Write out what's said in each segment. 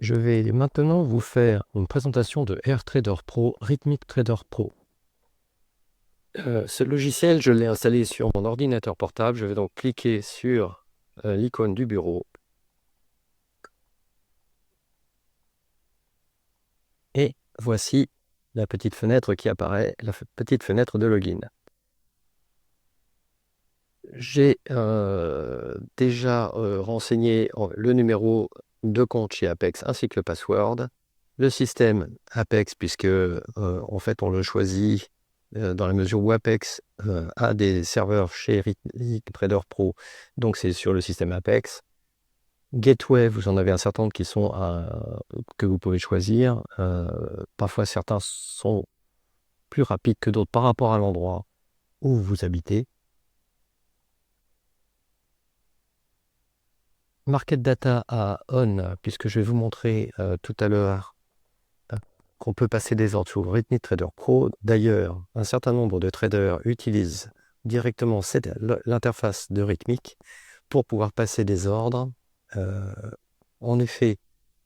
Je vais maintenant vous faire une présentation de AirTrader Pro, Rhythmic Trader Pro. Ce logiciel, je l'ai installé sur mon ordinateur portable. Je vais donc cliquer sur l'icône du bureau. Et voici la petite fenêtre qui apparaît, la petite fenêtre de login. J'ai déjà renseigné le numéro de compte chez Apex ainsi que le password. Le système Apex, puisque en fait on le choisit dans la mesure où Apex a des serveurs chez Rhythmic Trader Pro, donc c'est sur le système Apex. Gateway, vous en avez un certain nombre qui sont que vous pouvez choisir. Parfois certains sont plus rapides que d'autres par rapport à l'endroit où vous habitez. Market Data à On, puisque je vais vous montrer tout à l'heure qu'on peut passer des ordres sur Rhythmic Trader Pro. D'ailleurs, un certain nombre de traders utilisent directement l'interface de Rhythmic pour pouvoir passer des ordres. En effet,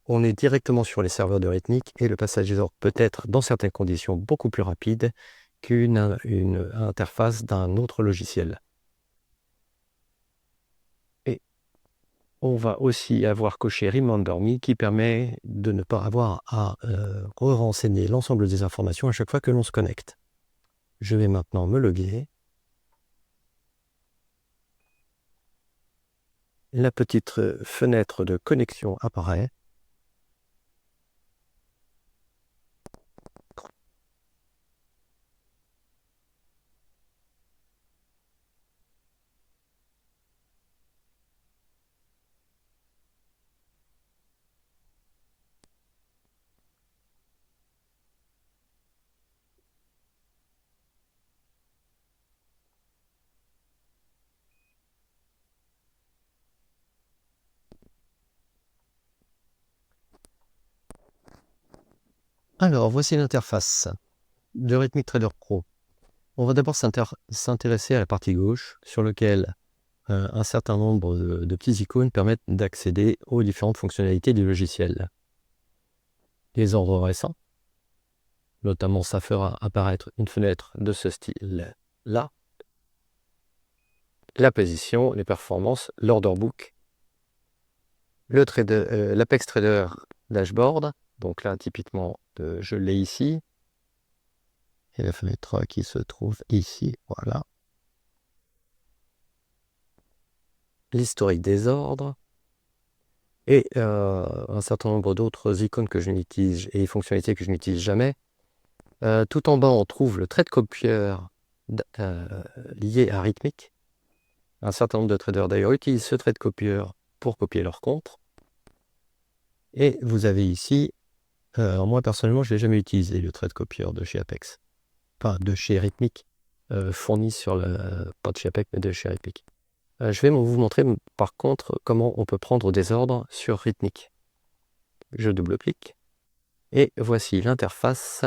on est directement sur les serveurs de Rhythmic et le passage des ordres peut être, dans certaines conditions, beaucoup plus rapide qu'une interface d'un autre logiciel. Et on va aussi avoir coché Remember Me qui permet de ne pas avoir à renseigner l'ensemble des informations à chaque fois que l'on se connecte. Je vais maintenant me loguer. La petite fenêtre de connexion apparaît. Alors, voici l'interface de Rhythmic Trader Pro. On va d'abord s'intéresser à la partie gauche, sur laquelle un certain nombre de petits icônes permettent d'accéder aux différentes fonctionnalités du logiciel. Les ordres récents, notamment ça fera apparaître une fenêtre de ce style-là. La position, les performances, l'order book, l'Apex Trader Dashboard, donc là typiquement je l'ai ici, et la fenêtre qui se trouve ici, voilà. L'historique des ordres, et un certain nombre d'autres icônes que je n'utilise et fonctionnalités que je n'utilise jamais. Tout en bas, on trouve le trade copier lié à Rhythmic. Un certain nombre de traders d'ailleurs utilisent ce trade copier pour copier leur compte. Et vous avez ici, moi personnellement, je ne l'ai jamais utilisé, le trade copier de chez Apex. Enfin, de chez Rhythmic, fourni sur pas de chez Apex, mais de chez Rhythmic. Je vais vous montrer par contre comment on peut prendre des ordres sur Rhythmic. Je double-clique et voici l'interface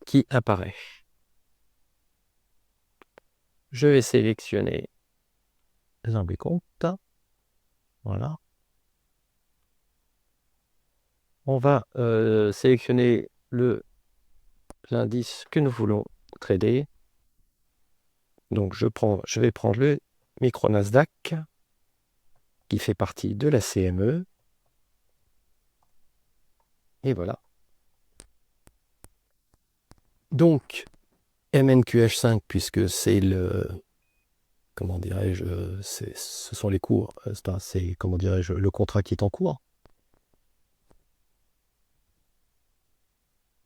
qui apparaît. Je vais sélectionner un compte. Voilà. On va sélectionner l'indice que nous voulons trader. Donc je vais prendre le micro Nasdaq qui fait partie de la CME. Et voilà. Donc MNQH5, puisque c'est comment dirais-je, ce sont les cours, c'est, comment dirais-je, le contrat qui est en cours.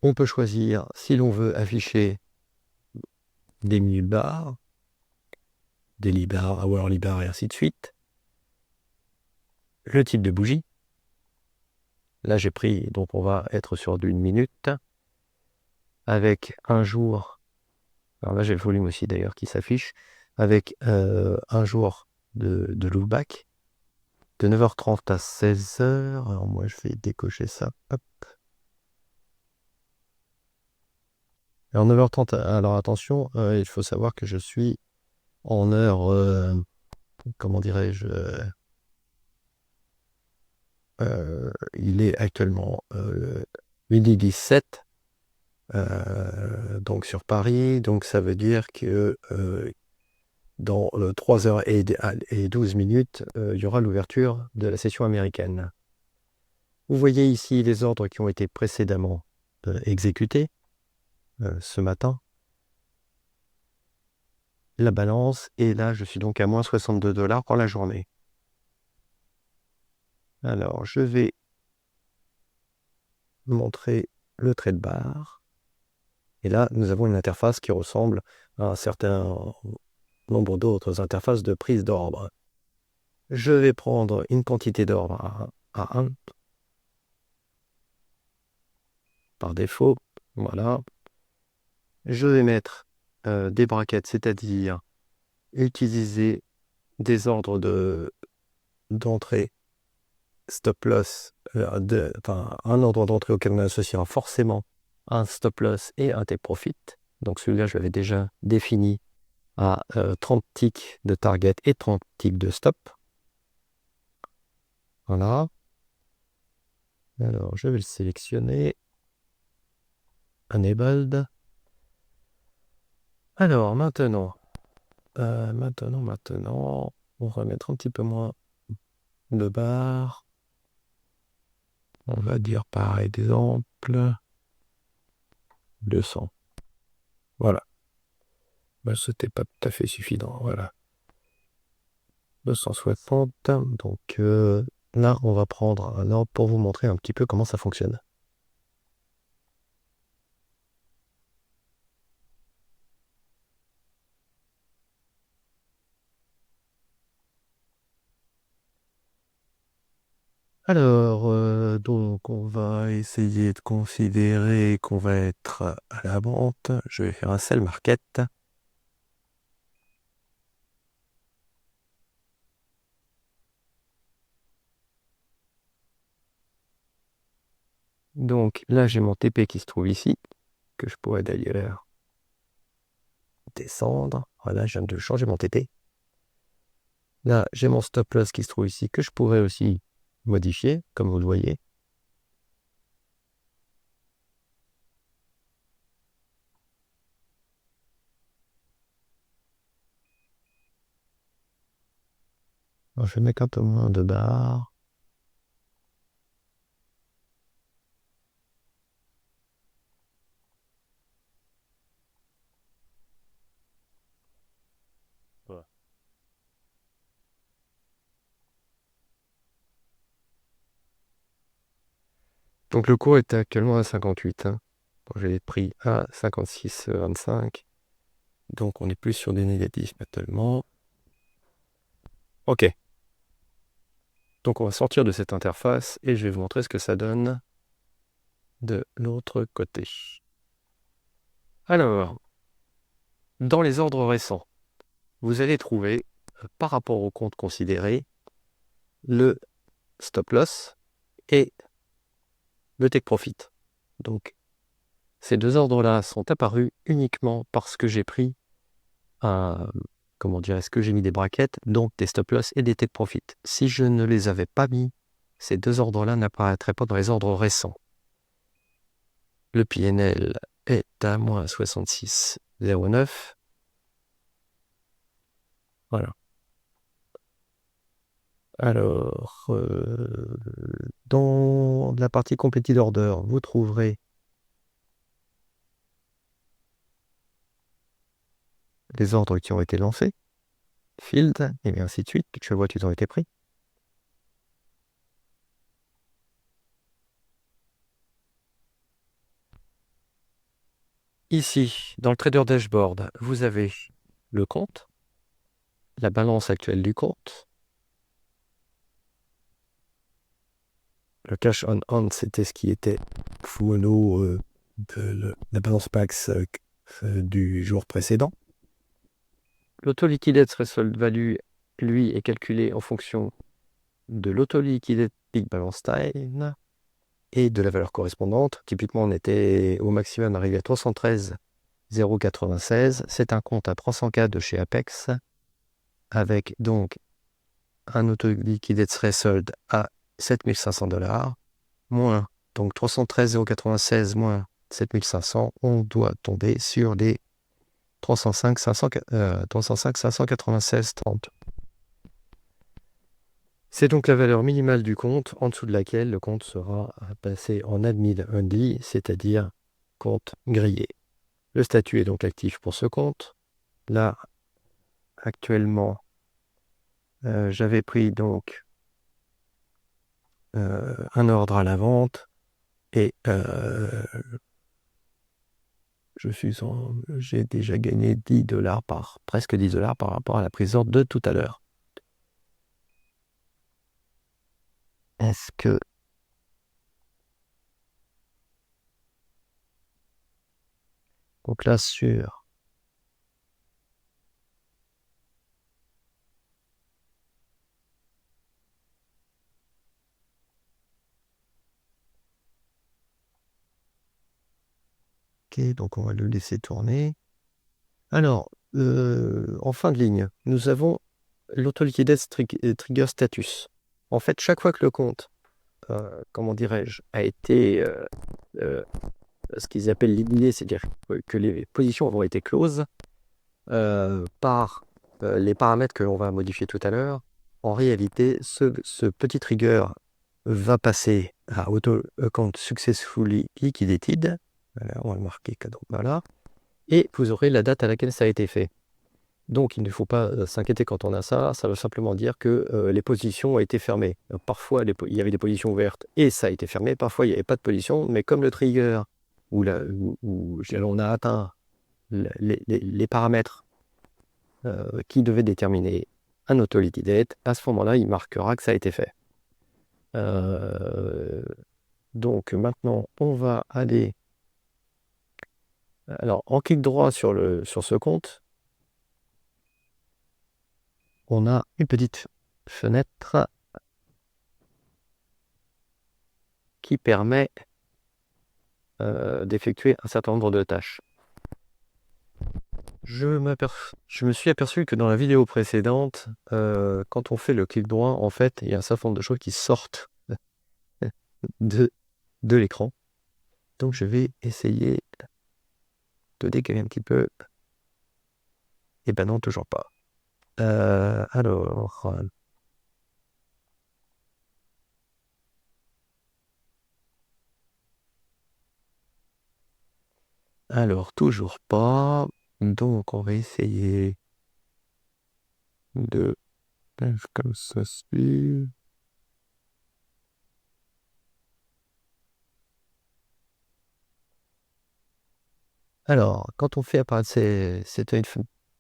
On peut choisir si l'on veut afficher des minutes barres, daily bar, hourly bar et ainsi de suite. Le type de bougie. Là j'ai pris, donc on va être sur d'une minute, avec un jour, alors là j'ai le volume aussi d'ailleurs qui s'affiche, avec un jour de loopback, de 9h30 à 16h, alors moi je vais décocher ça, hop. Alors 9h30, alors attention, il faut savoir que je suis en heure, comment dirais-je, il est actuellement midi 17, donc sur Paris, donc ça veut dire que dans 3h12, il y aura l'ouverture de la session américaine. Vous voyez ici les ordres qui ont été précédemment exécutés ce matin. La balance, et là je suis donc à moins 62 $ pour la journée. Alors je vais montrer le trade bar. Et là, nous avons une interface qui ressemble à un certain nombre d'autres interfaces de prise d'ordre. Je vais prendre une quantité d'ordre à 1 par défaut. Voilà. Je vais mettre des brackets, c'est-à-dire utiliser des ordres d'entrée stop loss, un ordre d'entrée auquel on associera forcément un stop loss et un take profit. Donc celui-là, je l'avais déjà défini à 30 ticks de target et 30 ticks de stop. Voilà. Alors, je vais le sélectionner. Enabled. Alors, maintenant, on va mettre un petit peu moins de barres. On va dire par exemple 200. Voilà. C'était pas tout à fait suffisant. Voilà. 260. Donc là, on va prendre un ordre pour vous montrer un petit peu comment ça fonctionne. Alors, donc on va essayer de considérer qu'on va être à la vente. Je vais faire un sell market. Donc là, j'ai mon TP qui se trouve ici, que je pourrais d'ailleurs descendre. Voilà, je viens de changer mon TP. Là, j'ai mon stop loss qui se trouve ici, que je pourrais aussi modifier, comme vous le voyez. Alors, je vais mettre un peu moins de barres. Voilà. Donc le cours est actuellement à 58. Hein. J'ai les prix à 56,25. Donc on est plus sur des négatifs actuellement. Ok. Donc on va sortir de cette interface et je vais vous montrer ce que ça donne de l'autre côté. Alors, dans les ordres récents, vous allez trouver, par rapport au compte considéré, le stop loss et le take profit. Donc, ces deux ordres-là sont apparus uniquement parce que j'ai pris est-ce que j'ai mis des brackets, donc des stop loss et des take profit. Si je ne les avais pas mis, ces deux ordres-là n'apparaîtraient pas dans les ordres récents. Le PNL est à moins 66,09. Voilà. Alors, dans la partie completed order, vous trouverez les ordres qui ont été lancés, field, et ainsi de suite. Je vois qu'ils ont été pris. Ici, dans le trader dashboard, vous avez le compte, la balance actuelle du compte. Le cash on hand, c'était ce qui était mono de la balance PAX du jour précédent. L'auto-liquidate threshold value, lui, est calculé en fonction de l'auto-liquidate peak balance time et de la valeur correspondante. Typiquement, on était au maximum arrivé à 313,096. C'est un compte à 300K de chez Apex, avec donc un auto-liquidate threshold à $7500 moins, donc 313,96 moins 7500, on doit tomber sur les 305,596,30. C'est donc la valeur minimale du compte en dessous de laquelle le compte sera passé en admin only, c'est-à-dire compte grillé. Le statut est donc actif pour ce compte. Là, actuellement, j'avais pris donc un ordre à la vente et j'ai déjà gagné presque 10 $ par rapport à la prise d'ordre de tout à l'heure. Est-ce que... Donc là, sur... Ok, donc on va le laisser tourner. Alors, en fin de ligne, nous avons l'auto-liquidez trigger status. En fait, chaque fois que le compte, comment dirais-je, a été ce qu'ils appellent liquidé, c'est-à-dire que les positions auront été closes par les paramètres que l'on va modifier tout à l'heure, en réalité, ce petit trigger va passer à auto account successfully liquidated. Voilà, on va le marquer cadeau. Voilà. Et vous aurez la date à laquelle ça a été fait. Donc, il ne faut pas s'inquiéter quand on a ça. Ça veut simplement dire que les positions ont été fermées. Parfois, il y avait des positions ouvertes et ça a été fermé. Parfois, il n'y avait pas de position. Mais comme le trigger, où on a atteint les paramètres qui devaient déterminer un auto-liquidate, à ce moment-là, il marquera que ça a été fait. Donc, maintenant, on va aller... Alors, en clic droit sur ce compte, on a une petite fenêtre qui permet d'effectuer un certain nombre de tâches. Je me suis aperçu que dans la vidéo précédente, quand on fait le clic droit, en fait, il y a un certain nombre de choses qui sortent de l'écran. Donc je vais essayer de décaler un petit peu. Et ben non, toujours pas. Alors, toujours pas. Donc, on va essayer de... Comme ça se fait. Alors, quand on fait apparaître c'est une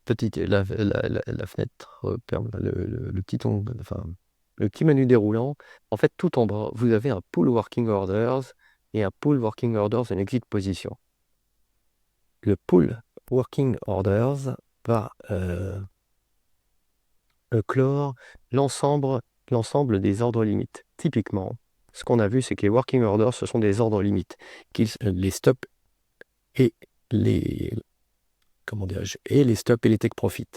petite... La fenêtre, le petit enfin, le petit menu déroulant, en fait, tout en bas, vous avez un Pull Working Orders et un Pull Working Orders and Exit Position. Le Pull Working Orders va clore l'ensemble des ordres limites. Typiquement, ce qu'on a vu, c'est que les working orders, ce sont des ordres limites, les stops et les et les stops et les take profit.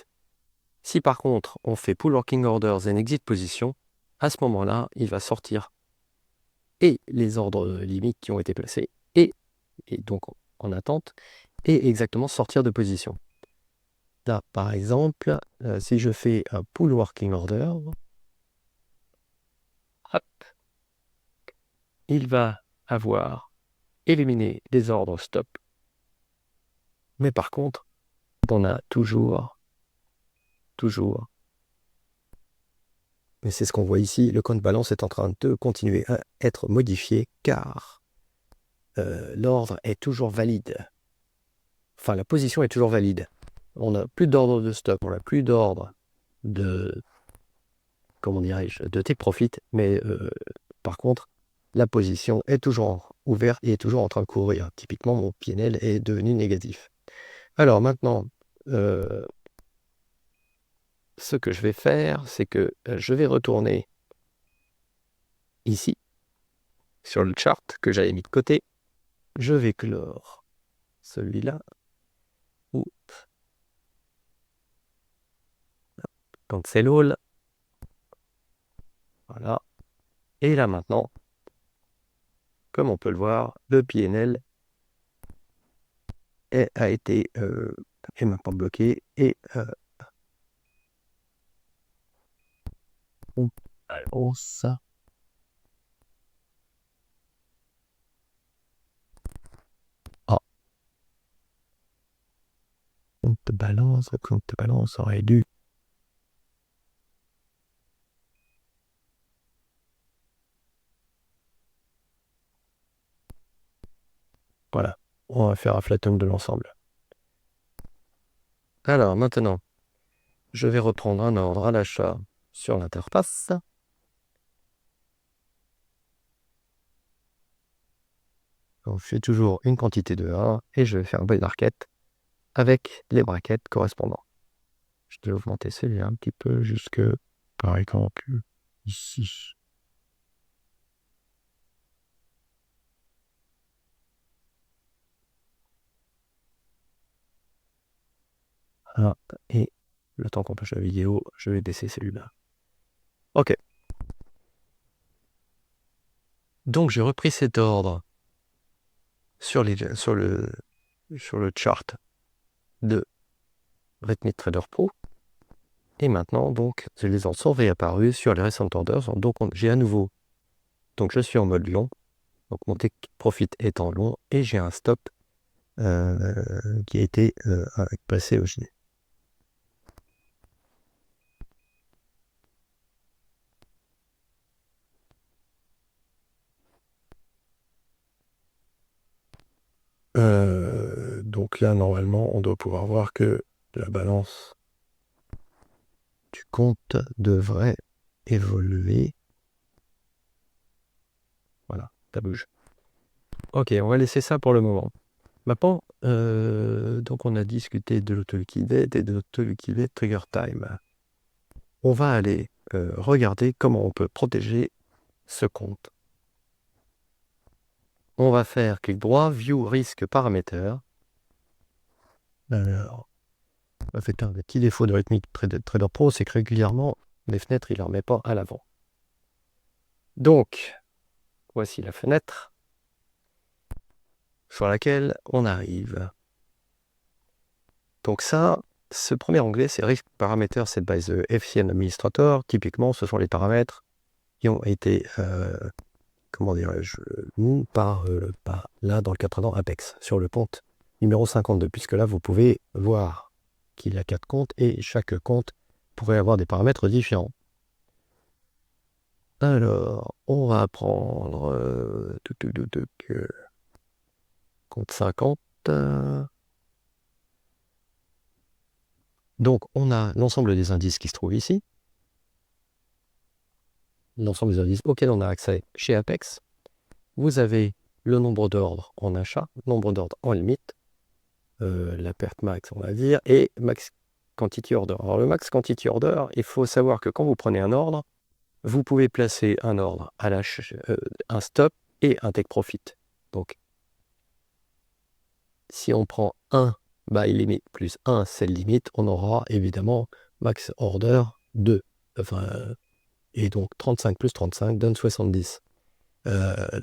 Si par contre, on fait pull working orders and exit position, à ce moment-là, il va sortir et les ordres limites qui ont été placés et donc en attente, et exactement sortir de position. Là, par exemple, si je fais un pull working order, hop, il va avoir éliminé les ordres stop. Mais par contre, on a toujours, mais c'est ce qu'on voit ici, le compte balance est en train de continuer à être modifié car l'ordre est toujours valide. Enfin, la position est toujours valide. On n'a plus d'ordre de stop, on n'a plus d'ordre de, comment dirais-je, de take profit, mais par contre, la position est toujours ouverte et est toujours en train de courir. Typiquement, mon PNL est devenu négatif. Alors maintenant, ce que je vais faire, c'est que je vais retourner ici, sur le chart que j'avais mis de côté. Je vais clore celui-là. Cancel all. Voilà. Et là maintenant, comme on peut le voir, le PNL est maintenant bloqué et on balance. Ah, compte balance aurait dû. Voilà, on va faire un flatten de l'ensemble. Alors maintenant, je vais reprendre un ordre à l'achat sur l'interface. Donc, je fais toujours une quantité de 1 et je vais faire un buy market avec les brackets correspondants. Je vais augmenter celui-là un petit peu jusque, par exemple, ici. Ah, et le temps qu'on passe la vidéo, je vais baisser celui-là. Ok. Donc j'ai repris cet ordre sur le chart de Redmi Trader Pro. Et maintenant, donc, les ordres sont réapparus sur les recent orders. Donc j'ai à nouveau, donc je suis en mode long. Donc mon take profit est en long et j'ai un stop qui a été passé au gilet. Donc là, normalement, on doit pouvoir voir que la balance du compte devrait évoluer. Voilà, ça bouge. Ok, on va laisser ça pour le moment. Maintenant, donc on a discuté de l'auto-liquidate et de l'auto-liquidate trigger time. On va aller regarder comment on peut protéger ce compte. On va faire clic droit, View Risk Parameter. Alors, en fait, un des petits défauts de Redmi Trader Pro, c'est que régulièrement, les fenêtres, il ne les remet pas à l'avant. Donc, voici la fenêtre sur laquelle on arrive. Donc ça, ce premier onglet, c'est Risk Parameter Set by the FCM Administrator. Typiquement, ce sont les paramètres qui ont été, comment dirais-je, mis par là, dans le cas présent, Apex, sur le compte numéro 52, puisque là, vous pouvez voir qu'il y a 4 comptes et chaque compte pourrait avoir des paramètres différents. Alors, on va prendre compte 50. Donc, on a l'ensemble des indices qui se trouvent ici. L'ensemble des indices auxquels on a accès chez Apex. Vous avez le nombre d'ordres en achat, nombre d'ordres en limite, la perte max, on va dire, et max quantity order. Alors, le max quantity order, il faut savoir que quand vous prenez un ordre, vous pouvez placer un ordre à un stop et un take profit. Donc, si on prend un buy limit plus 1 sell limit, on aura évidemment max order 2. Enfin, et donc 35 plus 35 donne 70.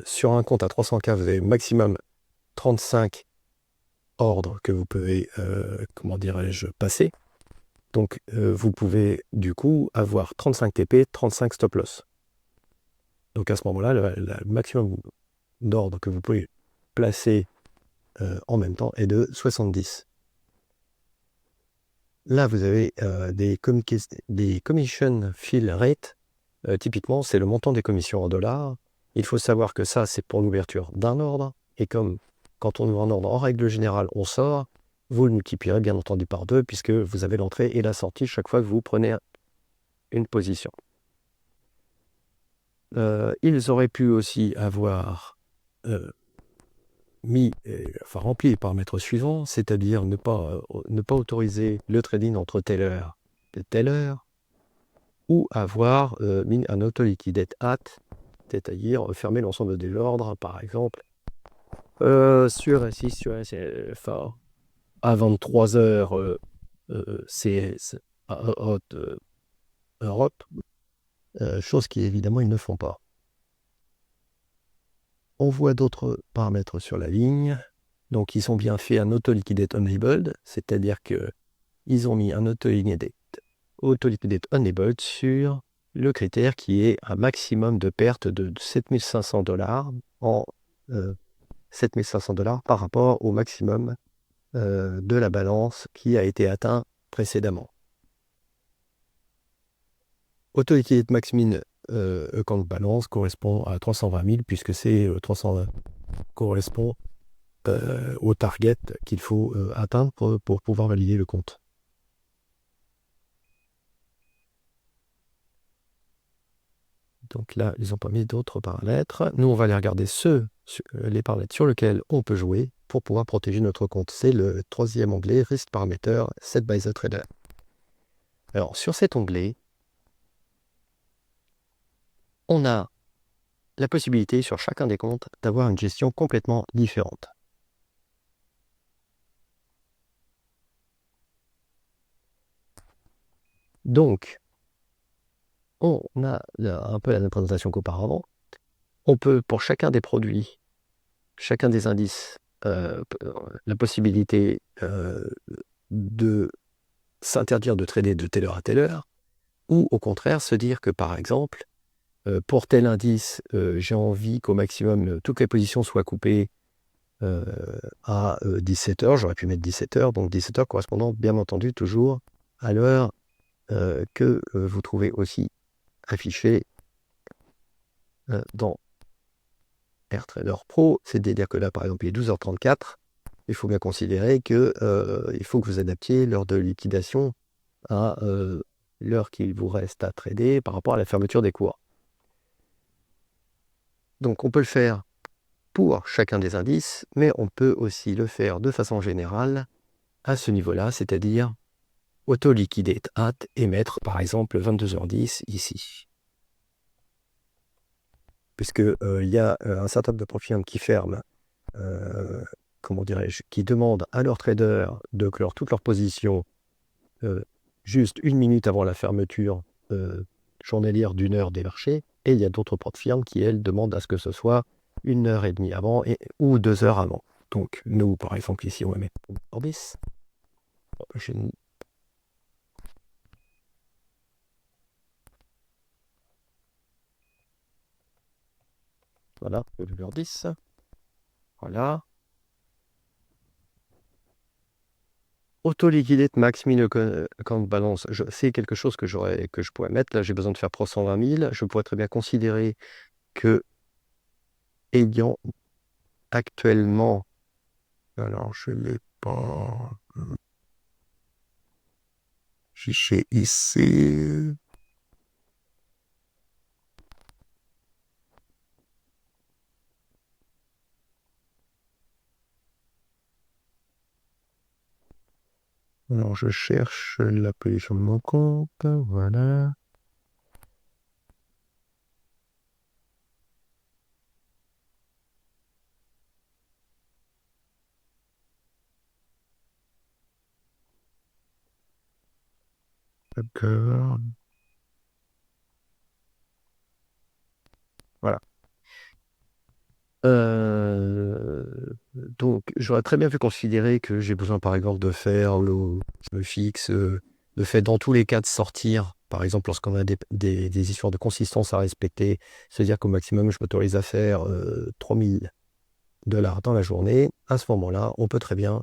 Sur un compte à 300K, vous avez maximum 35 ordres que vous pouvez, comment dirais-je, passer. Donc, vous pouvez du coup avoir 35 TP, 35 stop loss. Donc à ce moment-là, le maximum d'ordres que vous pouvez placer en même temps est de 70. Là, vous avez des commission fill rate. Typiquement, c'est le montant des commissions en dollars. Il faut savoir que ça, c'est pour l'ouverture d'un ordre. Et comme quand on ouvre un ordre, en règle générale, on sort, vous le multiplierez bien entendu par 2, puisque vous avez l'entrée et la sortie chaque fois que vous prenez une position. Ils auraient pu aussi avoir rempli les paramètres suivants, c'est-à-dire ne pas autoriser le trading entre telle heure et telle heure, ou avoir mis un auto-liquidate at, c'est-à-dire fermer l'ensemble des ordres, par exemple, sur S6, sur SFA, à 23h CS Europe, chose qui évidemment ils ne font pas. On voit d'autres paramètres sur la ligne. Donc, ils ont bien fait un auto-liquidate enabled, c'est-à-dire qu'ils ont mis un auto-liquidate enabled sur le critère qui est un maximum de perte de 7500 $ en 7500 $ par rapport au maximum de la balance qui a été atteint précédemment. Auto-liquidate max min account balance correspond à 320 000 puisque c'est 320 correspond au target qu'il faut atteindre pour pouvoir valider le compte. Donc là, ils n'ont pas mis d'autres paramètres. Nous, on va aller regarder les paramètres sur lesquels on peut jouer pour pouvoir protéger notre compte. C'est le troisième onglet, Risk Parameter, Set by the Trader. Alors, sur cet onglet, on a la possibilité sur chacun des comptes d'avoir une gestion complètement différente. Donc, on a un peu la même présentation qu'auparavant. On peut, pour chacun des produits, chacun des indices, la possibilité de s'interdire de trader de telle heure à telle heure, ou au contraire se dire que par exemple, pour tel indice, j'ai envie qu'au maximum toutes les positions soient coupées à 17 heures, j'aurais pu mettre 17 heures, donc 17 heures correspondant bien entendu toujours à l'heure que vous trouvez aussi affichée dans AirTrader Pro, c'est-à-dire que là par exemple il est 12h34, il faut bien considérer que il faut que vous adaptiez l'heure de liquidation à l'heure qu'il vous reste à trader par rapport à la fermeture des cours. Donc on peut le faire pour chacun des indices, mais on peut aussi le faire de façon générale à ce niveau-là, c'est-à-dire auto-liquidate at et mettre par exemple 22h10 ici. Puisque il y a un certain nombre de profils qui ferment, comment dirais-je, qui demandent à leurs traders de clore toutes leurs positions juste 1 minute avant la fermeture journalière d'1 heure des marchés, et il y a d'autres porte-firmes qui, elles, demandent à ce que ce soit 1h30 avant ou 2 heures avant. Donc, nous, par exemple, ici, on va mettre Orbis. Voilà, le 10. Voilà. Auto-liquidate max min account balance, c'est quelque chose que je pourrais mettre. Là, j'ai besoin de faire 320 000. Je pourrais très bien considérer que, ayant actuellement, alors je ne l'ai pas, j'ai ici, alors je cherche la position de mon compte, voilà. D'accord. Voilà. Donc, j'aurais très bien pu considérer que j'ai besoin, par exemple, de faire le fixe, de fait dans tous les cas de sortir, par exemple, lorsqu'on a des histoires de consistance à respecter, c'est-à-dire qu'au maximum, je m'autorise à faire 3000 $ dans la journée. À ce moment-là, on peut très bien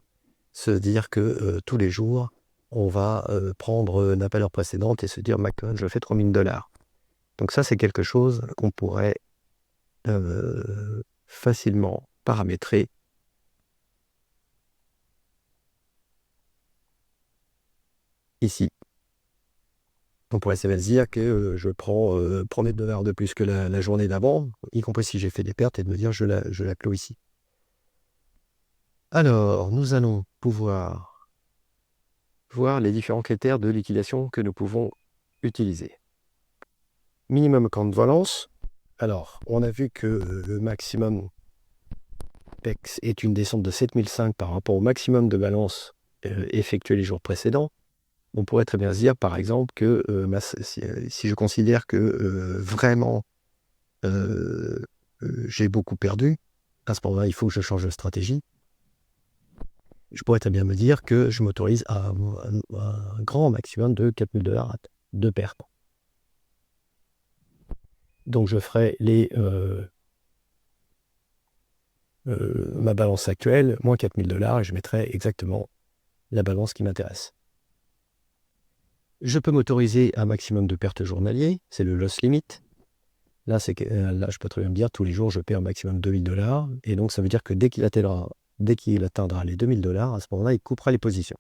se dire que tous les jours, on va prendre une appel précédente et se dire, je fais 3000 $. Donc ça, c'est quelque chose qu'on pourrait facilement paramétrer ici. On pourrait se dire que je prends 1000 $ de plus que la journée d'avant, y compris si j'ai fait des pertes, et de me dire je la clôt ici. Alors, nous allons pouvoir voir les différents critères de liquidation que nous pouvons utiliser. Minimum account balance. Alors, on a vu que le maximum PEX est une descente de 7005 par rapport au maximum de balance effectué les jours précédents. On pourrait très bien se dire, par exemple, que si je considère que vraiment j'ai beaucoup perdu, à ce moment-là, il faut que je change de stratégie. Je pourrais très bien me dire que je m'autorise à un grand maximum de 4 000 $ de perte. Donc je ferai ma balance actuelle, moins 4 000 $ et je mettrai exactement la balance qui m'intéresse. Je peux m'autoriser un maximum de pertes journaliers, c'est le loss limit. Là, je peux très bien me dire, tous les jours, je perds un maximum de 2 000 $. Et donc, ça veut dire que dès qu'il atteindra les 2 000 $, à ce moment-là, il coupera les positions.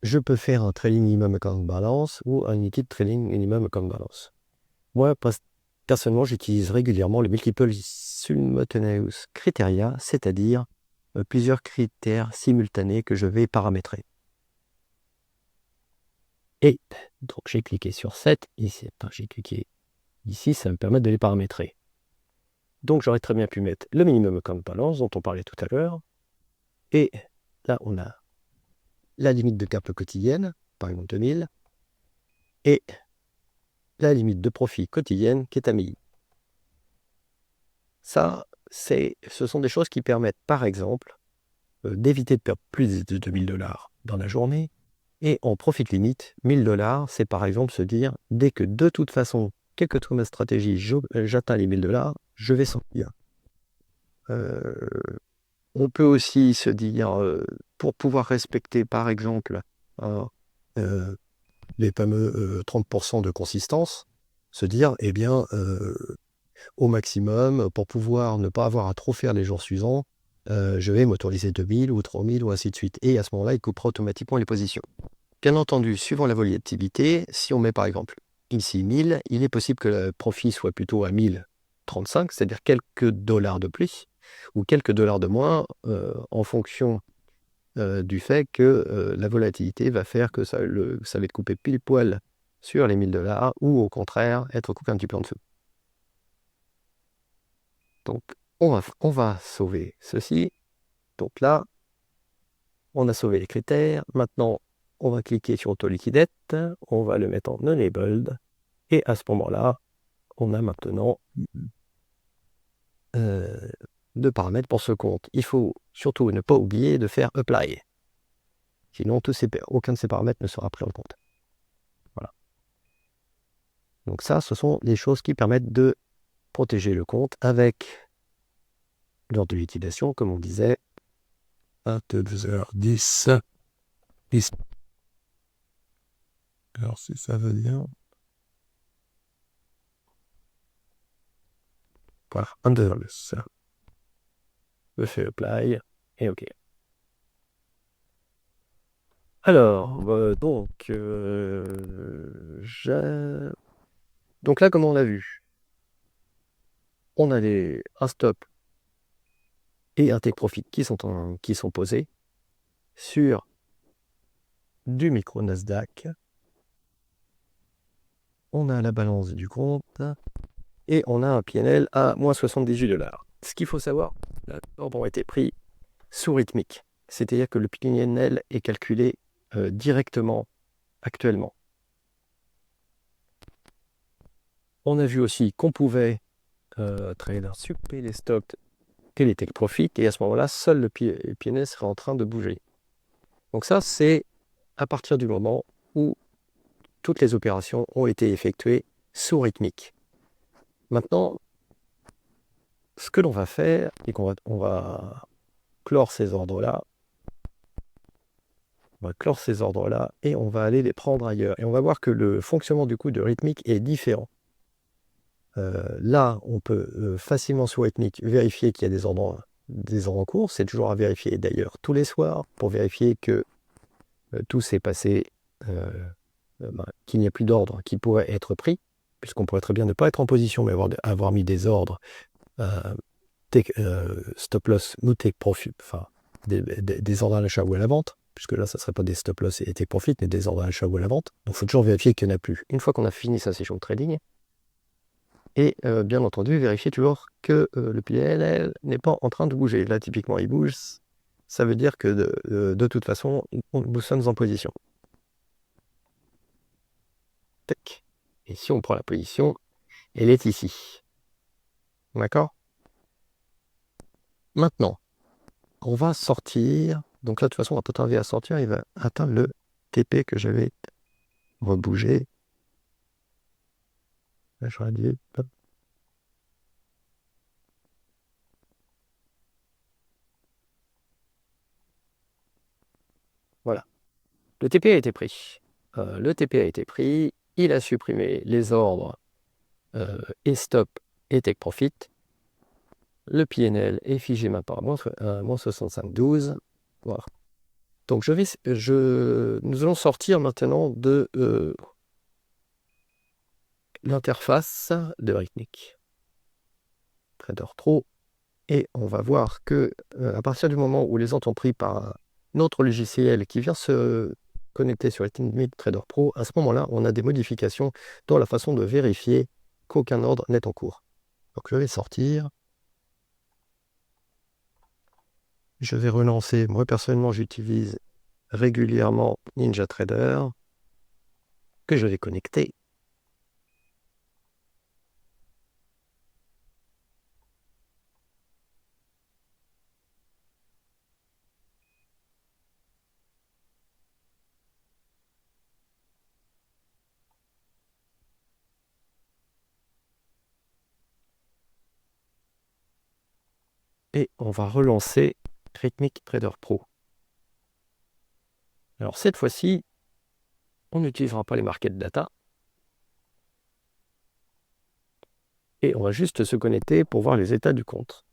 Je peux faire un trailing minimum account balance ou un liquid trailing minimum account balance. Moi, personnellement, j'utilise régulièrement le Multiple Simultaneous Criteria, c'est-à-dire plusieurs critères simultanés que je vais paramétrer. Et donc, j'ai cliqué sur 7, ici, j'ai cliqué ici, ça me permet de les paramétrer. Donc, j'aurais très bien pu mettre le minimum account balance dont on parlait tout à l'heure. Et là, on a la limite de cap quotidienne, par exemple 2000, et la limite de profit quotidienne qui est à 1000. Ça, ce sont des choses qui permettent, par exemple, d'éviter de perdre plus de 2 000 $ dans la journée. Et en profit limite, 1000 $, c'est par exemple se dire, dès que de toute façon, quelle que soit ma stratégie, j'atteins les 1000 $, je vais sortir. On peut aussi se dire, pour pouvoir respecter par exemple les fameux 30% de consistance, se dire, eh bien, au maximum, pour pouvoir ne pas avoir à trop faire les jours suivants, je vais m'autoriser 2000 ou 3000 ou ainsi de suite. Et à ce moment-là, il coupera automatiquement les positions. Bien entendu, suivant la volatilité, si on met par exemple ici 1000, il est possible que le profit soit plutôt à 1035, c'est-à-dire quelques dollars de plus ou quelques dollars de moins en fonction du fait que la volatilité va faire que ça va être coupé pile poil sur les 1000 $ ou au contraire être coupé un petit peu en dessous. Donc on va sauver ceci. Donc là, on a sauvé les critères. Maintenant, on va cliquer sur Auto-Liquidate, on va le mettre en Enabled, et à ce moment-là, on a maintenant deux paramètres pour ce compte. Il faut surtout ne pas oublier de faire Apply. Sinon, aucun de ces paramètres ne sera pris en compte. Voilà. Donc ça, ce sont les choses qui permettent de protéger le compte avec l'ordre de liquidation, comme on disait, 22h10. Alors, si ça veut dire... Voilà, underless. Je fais Apply, et OK. Alors, donc là, comme on l'a vu, on a un stop et un take profit qui sont posés sur du micro Nasdaq. On a la balance du compte et on a un PNL à moins 78 $. Ce qu'il faut savoir, les ordres ont été pris sous rythmique, c'est-à-dire que le PNL est calculé directement actuellement. On a vu aussi qu'on pouvait trader supper les stocks et les take profit, et à ce moment-là, seul le PNL sera en train de bouger. Donc ça, c'est à partir du moment où toutes les opérations ont été effectuées sous rythmique. Maintenant, ce que l'on va faire, c'est qu'on va clore ces ordres-là. On va clore ces ordres-là et on va aller les prendre ailleurs. Et on va voir que le fonctionnement du coup de rythmique est différent. Là, on peut facilement sous rythmique vérifier qu'il y a des ordres en cours. C'est toujours à vérifier d'ailleurs tous les soirs pour vérifier que tout s'est passé, qu'il n'y a plus d'ordre qui pourrait être pris, puisqu'on pourrait très bien ne pas être en position, mais avoir mis des ordres stop loss ou take profit, enfin des ordres à l'achat ou à la vente, puisque là, ça ne serait pas des stop loss et take profit, mais des ordres à l'achat ou à la vente. Donc, il faut toujours vérifier qu'il n'y en a plus. Une fois qu'on a fini sa session de trading, et bien entendu, vérifier toujours que le PNL n'est pas en train de bouger. Là, typiquement, il bouge. Ça veut dire que de toute façon, nous sommes en position. Tac. Et si on prend la position, elle est ici. D'accord? Maintenant, on va sortir. Donc là, de toute façon, on va pas tarder à sortir. Il va atteindre le TP que j'avais rebougé. Là, j'aurais dû. Hop. Voilà. Le TP a été pris. Le TP a été pris. Il a supprimé les ordres et stop et take profit. Le PNL est figé maintenant à moins 65,12. Voilà. Donc nous allons sortir maintenant de l'interface de Rhythmic Trader Pro et on va voir que à partir du moment où les ordres sont pris par un autre logiciel qui vient se connecter sur Rhythmic Trader Pro, à ce moment-là, on a des modifications dans la façon de vérifier qu'aucun ordre n'est en cours. Donc je vais sortir. Je vais relancer. Moi, personnellement, j'utilise régulièrement NinjaTrader que je vais connecter. Et on va relancer Rhythmic Trader Pro. Alors cette fois-ci, on n'utilisera pas les market data. Et on va juste se connecter pour voir les états du compte.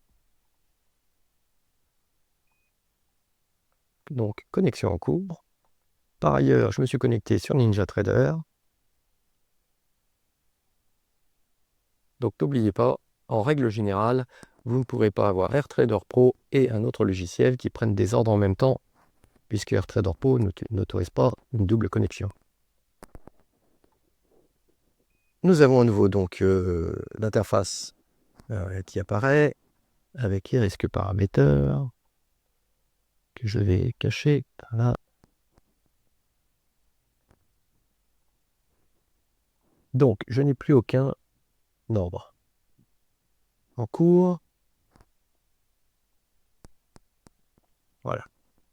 Donc, connexion en cours. Par ailleurs, je me suis connecté sur NinjaTrader. Donc, n'oubliez pas, en règle générale, vous ne pourrez pas avoir AirTrader Pro et un autre logiciel qui prennent des ordres en même temps, puisque AirTrader Pro n'autorise pas une double connexion. Nous avons à nouveau donc l'interface qui apparaît avec les risques paramètres que je vais cacher là. Donc, je n'ai plus aucun ordre en cours. Voilà.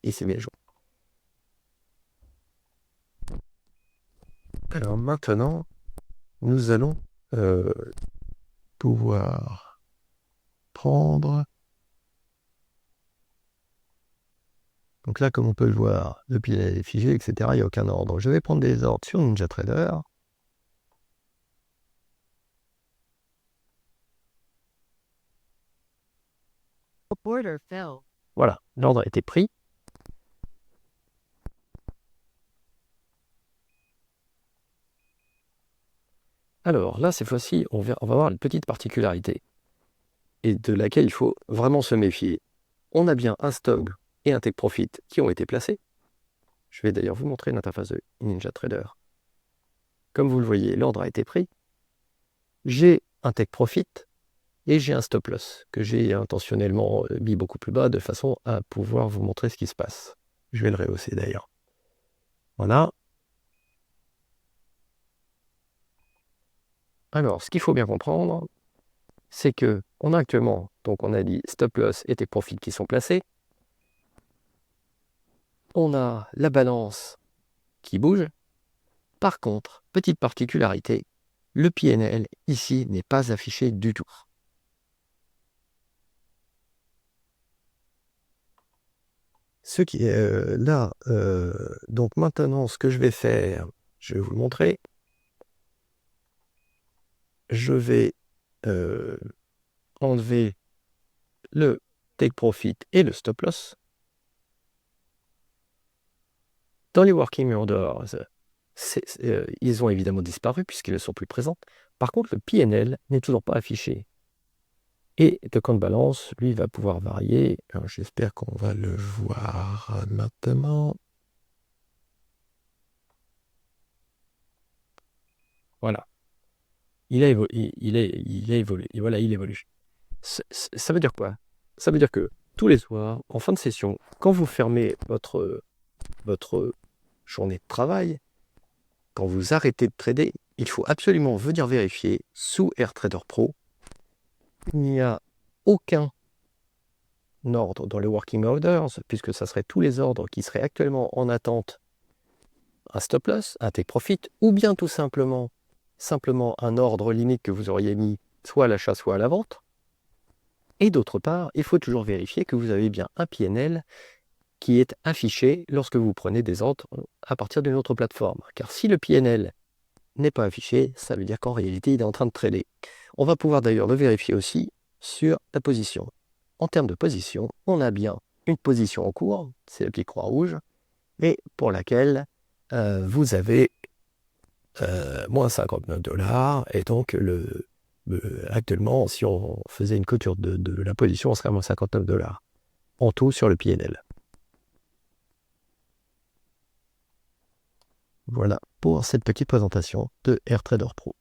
Et c'est bien joué. Alors maintenant, nous allons pouvoir prendre. Donc là, comme on peut le voir, depuis les figés, etc., il n'y a aucun ordre. Je vais prendre des ordres sur NinjaTrader. Voilà, l'ordre a été pris. Alors là, cette fois-ci, on va voir une petite particularité, et de laquelle il faut vraiment se méfier. On a bien un stop et un take profit qui ont été placés. Je vais d'ailleurs vous montrer l'interface de NinjaTrader. Comme vous le voyez, l'ordre a été pris. J'ai un take profit et j'ai un stop loss que j'ai intentionnellement mis beaucoup plus bas de façon à pouvoir vous montrer ce qui se passe. Je vais le rehausser d'ailleurs. Voilà. Alors, ce qu'il faut bien comprendre, c'est que on a actuellement, donc on a dit stop loss et take profit qui sont placés. On a la balance qui bouge. Par contre, petite particularité, le PNL ici n'est pas affiché du tout. Ce qui est là, donc maintenant, ce que je vais faire, je vais vous le montrer. Je vais enlever le take profit et le stop loss. Dans les working orders, ils ont évidemment disparu puisqu'ils ne sont plus présents. Par contre, le PNL n'est toujours pas affiché. Et le compte balance, lui, va pouvoir varier. Alors, j'espère qu'on va le voir maintenant. Voilà. Il a évolué. Et voilà, il évolue. Ça veut dire quoi? Ça veut dire que tous les soirs, en fin de session, quand vous fermez votre journée de travail, quand vous arrêtez de trader, il faut absolument venir vérifier sous AirTrader Pro il n'y a aucun ordre dans les working orders, puisque ça serait tous les ordres qui seraient actuellement en attente, un stop loss, un take profit, ou bien tout simplement un ordre limite que vous auriez mis soit à l'achat, soit à la vente. Et d'autre part, il faut toujours vérifier que vous avez bien un PNL qui est affiché lorsque vous prenez des ordres à partir d'une autre plateforme. Car si le PNL n'est pas affiché, ça veut dire qu'en réalité, il est en train de trader. On va pouvoir d'ailleurs le vérifier aussi sur la position. En termes de position, on a bien une position en cours, c'est la petite croix rouge, et pour laquelle vous avez moins 59 $, et donc actuellement, si on faisait une clôture de la position, on serait à moins 59 $ en tout sur le PNL. Voilà pour cette petite présentation de AirTrader Pro.